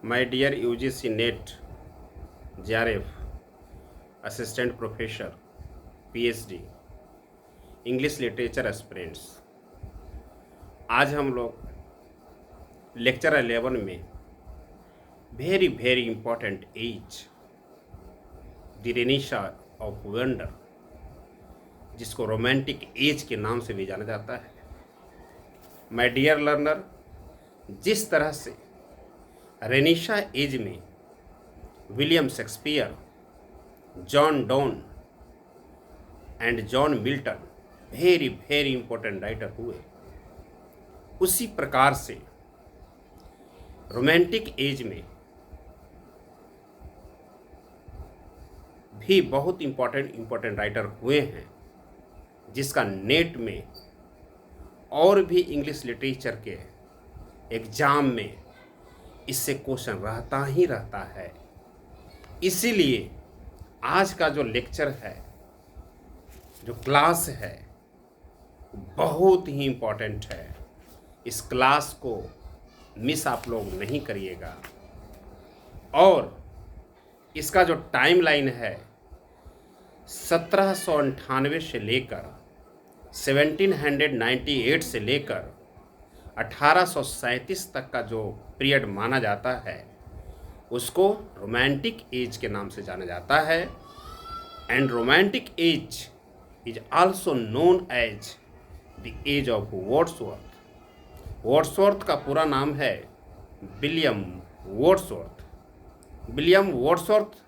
My dear UGC NET JRF assistant professor PhD English literature aspirants, आज हम लोग lecture 11 में very very important age the renaissance of wonder, जिसको romantic age के नाम से भी जाना जाता है। माय डियर लर्नर, जिस तरह से रेनिशा एज में William Shakespeare, John Donne and John Milton very very important writer हुए, उसी प्रकार से रोमांटिक एज में भी बहुत इंपॉर्टेंट राइटर हुए हैं, जिसका नेट में और भी इंग्लिश लिटरेचर के एग्जाम में इससे क्वेश्चन रहता है। इसीलिए आज का जो लेक्चर है, जो क्लास है, बहुत ही इम्पोर्टेंट है। इस क्लास को मिस आप लोग नहीं करिएगा। और इसका जो टाइमलाइन है 1798 से लेकर 1798 से लेकर 1837 तक का जो पीरियड माना जाता है, उसको रोमांटिक एज के नाम से जाना जाता है। And romantic age is also known as the age of Wordsworth. Wordsworth का पूरा नाम है William Wordsworth. William Wordsworth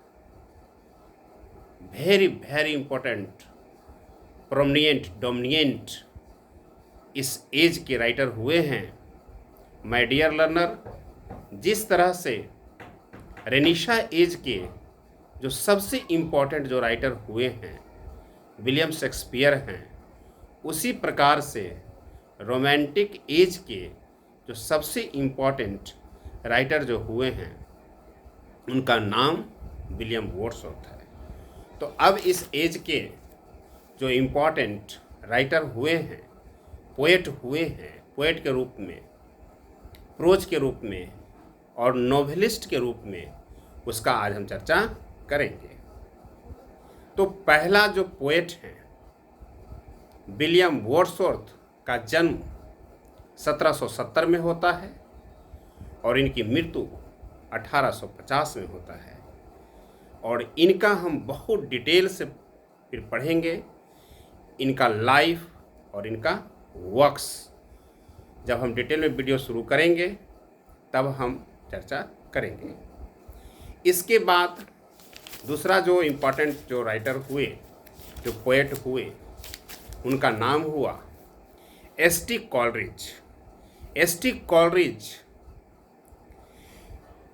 very very important prominent dominant इस एज के राइटर हुए हैं। माय डियर लर्नर, जिस तरह से रेनिशा एज के जो सबसे इम्पोर्टेंट जो राइटर हुए हैं विलियम शेक्सपियर हैं, उसी प्रकार से रोमांटिक एज के जो सबसे इम्पोर्टेंट राइटर जो हुए हैं, उनका नाम विलियम वर्ड्सवर्थ है। तो अब इस एज के जो इम्पोर्टेंट राइटर हुए हैं, पोएट हुए हैं, पोएट के रूप में, प्रोज के रूप में और नोवेलिस्ट के रूप में, उसका आज हम चर्चा करेंगे। तो पहला जो पोएट है विलियम वर्ड्सवर्थ का जन्म 1770 में होता है और इनकी मृत्यु 1850 में होता है। और इनका हम बहुत डिटेल से फिर पढ़ेंगे, इनका लाइफ और इनका वर्क्स। जब हम डिटेल में वीडियो शुरू करेंगे तब हम चर्चा करेंगे। इसके बाद दूसरा जो इम्पोर्टेंट जो राइटर हुए, जो पोएट हुए, उनका नाम हुआ एस.टी. कॉलरिज। एस.टी. कॉलरिज,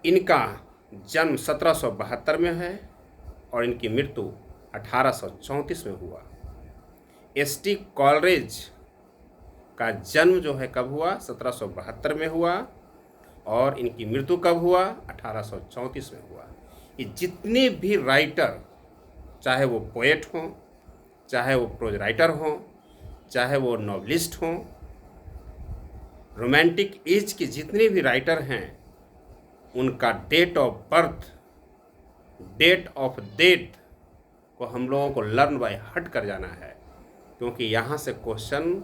इनका जन्म 1772 में है और इनकी मृत्यु 1834 में हुआ। एस.टी. कॉलरिज का जन्म जो है कब हुआ? 1772 में हुआ और इनकी मृत्यु कब हुआ? 1834 में हुआ। ये जितने भी राइटर, चाहे वो पोएट हों, चाहे वो प्रोज राइटर हों, चाहे वो नॉवलिस्ट हों, रोमांटिक एज के जितने भी राइटर हैं, उनका date of birth, date of death को हम लोगों को लर्न बाय हार्ट कर जाना है, क्योंकि यहाँ से क्वेश्चन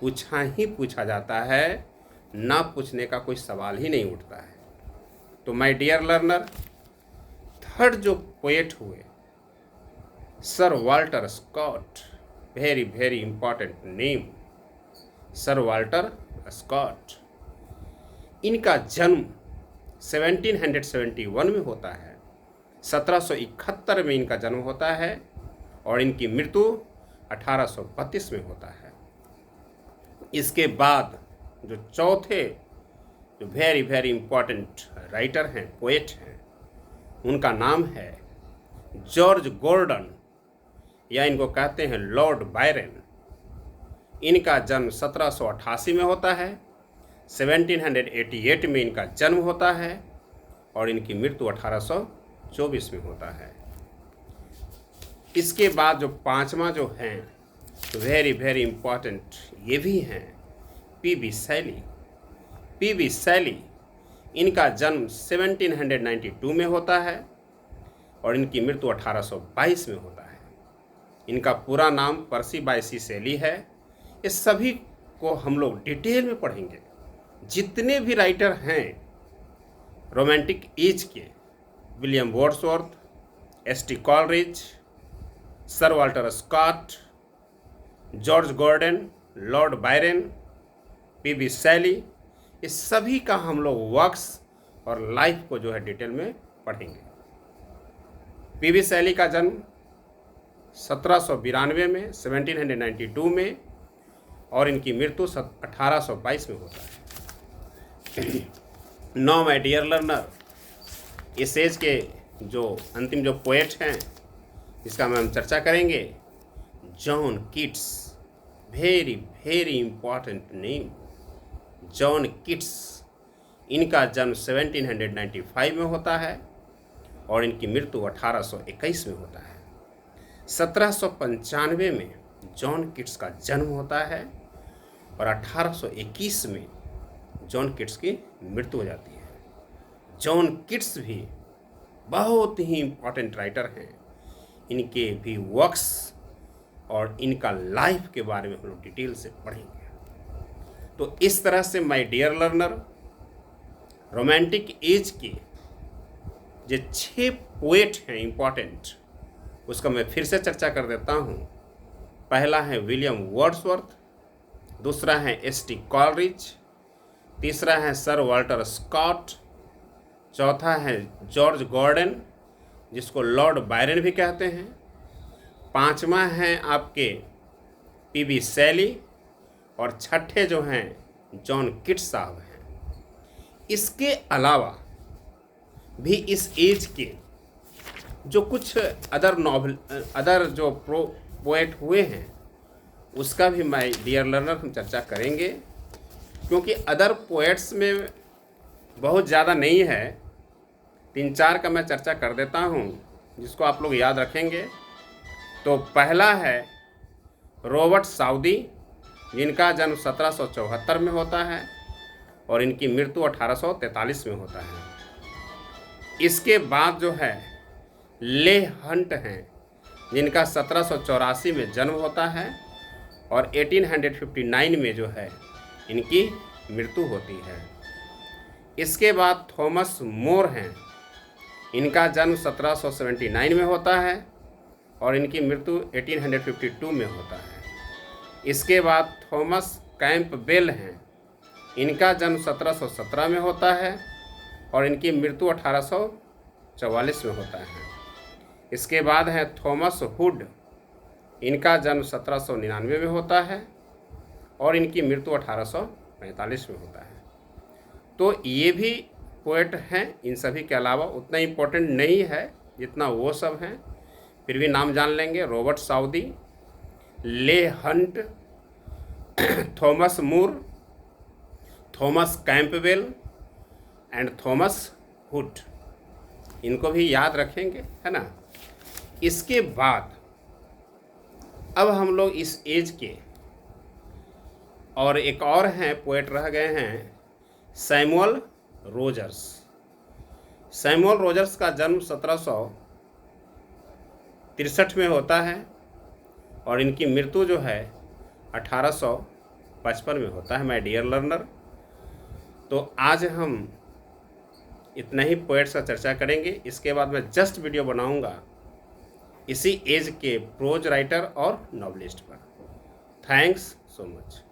पूछा जाता है, ना पूछने का कोई सवाल ही नहीं उठता है। तो माय डियर लर्नर, थर्ड जो पोएट हुए sir Walter Scott, very very important name, sir Walter Scott. इनका जन्म 1771 में होता है, 1771 में इनका जन्म होता है और इनकी मृत्यु 1832 में होता है। इसके बाद जो चौथे जो वेरी वेरी इंपॉर्टेंट राइटर हैं, पोएट हैं, उनका नाम है जॉर्ज गॉर्डन, या इनको कहते हैं लॉर्ड बायरन। इनका जन्म 1788 में होता है, 1788 में इनका जन्म होता है और इनकी मृत्यु 1824 में होता है। इसके बाद जो पांचवा जो हैं, वेरी वेरी इंपॉर्टेंट ये भी हैं, पी.बी. शैली। पी.बी. शैली इनका जन्म 1792 में होता है और इनकी मृत्यु 1822 में होता है। इनका पूरा नाम पर्सी बायसी शैली है। इस सभी को हम लोग डिटेल में पढ़ेंगे। जितने भी राइटर हैं रोमांटिक एज के, William Wordsworth, S T. Coleridge, sir Walter Scott, George Gordon, Lord Byron, P B. Shelley, इस सभी का हम लोग वर्क्स और लाइफ को जो है डिटेल में पढ़ेंगे। पी.बी. शैली का जन्म 1792 में 1792 में और इनकी मृत्यु 1822 में होता है। नो माय डियर लर्नर, इस एज के जो अंतिम जो पोएट हैं इसका हम चर्चा करेंगे, John Keats, very very important name, John Keats. इनका जन्म 1795 में होता है और इनकी मृत्यु 1821 में होता है। 1795 में जॉन कीट्स का जन्म होता है और 1821 में जॉन कीट्स की मृत्यु हो जाती है। जॉन कीट्स भी बहुत ही इम्पोर्टेंट राइटर हैं। इनके भी वर्क्स और इनका लाइफ के बारे में हम लोग डिटेल से पढ़ेंगे। तो इस तरह से my dear learner, romantic age के जो 6 पोएट हैं इम्पॉर्टेंट, उसका मैं फिर से चर्चा कर देता हूँ। पहला है विलियम वर्ड्सवर्थ, दूसरा है एस.टी. कॉलरिज, तीसरा है सर वाल्टर स्कॉट, चौथा है जॉर्ज गॉर्डन जिसको लॉर्ड बायरन भी कहते हैं, पांचवा है आपके पी.बी. शैली और छठे जो हैं जॉन कीट्स साहब हैं। इसके अलावा भी इस एज के जो कुछ अदर जो पोएट हुए हैं उसका भी माय डियर लर्नर हम चर्चा करेंगे, क्योंकि अदर पोएट्स में बहुत ज़्यादा नहीं है। 3-4 का मैं चर्चा कर देता हूँ जिसको आप लोग याद रखेंगे। तो पहला है रॉबर्ट साउदी, जिनका जन्म 1774 में होता है और इनकी मृत्यु 1843 में होता है। इसके बाद जो है ले हंट हैं, जिनका 1784 में जन्म होता है और 1859 में जो है इनकी मृत्यु होती है। इसके बाद थॉमस मोर हैं, इनका जन्म 1779 में होता है और इनकी मृत्यु 1852 में होता है। इसके बाद थॉमस कैंपबेल हैं, इनका जन्म 1717 में होता है और इनकी मृत्यु 1844 में होता है। इसके बाद है थॉमस हुड, इनका जन्म 1799 में होता है और इनकी मृत्यु 1845 में होता है। तो ये भी पोएट हैं। इन सभी के अलावा उतना इम्पोर्टेंट नहीं है जितना वो सब हैं, फिर भी नाम जान लेंगे। Robert Southey, Leigh Hunt, Thomas Moore, Thomas Campbell and Thomas Hood, इनको भी याद रखेंगे, है ना। इसके बाद अब हम लोग इस एज के और एक और हैं पोएट रह गए हैं, सैमुअल रोजर्स। सैमुअल रोजर्स का जन्म 1763 में होता है और इनकी मृत्यु जो है 1855 में होता है। माय डियर लर्नर, तो आज हम इतना ही पोएट्स का चर्चा करेंगे। इसके बाद मैं जस्ट वीडियो बनाऊंगा इसी एज के प्रोज राइटर और नॉवेलिस्ट पर। Thanks so much.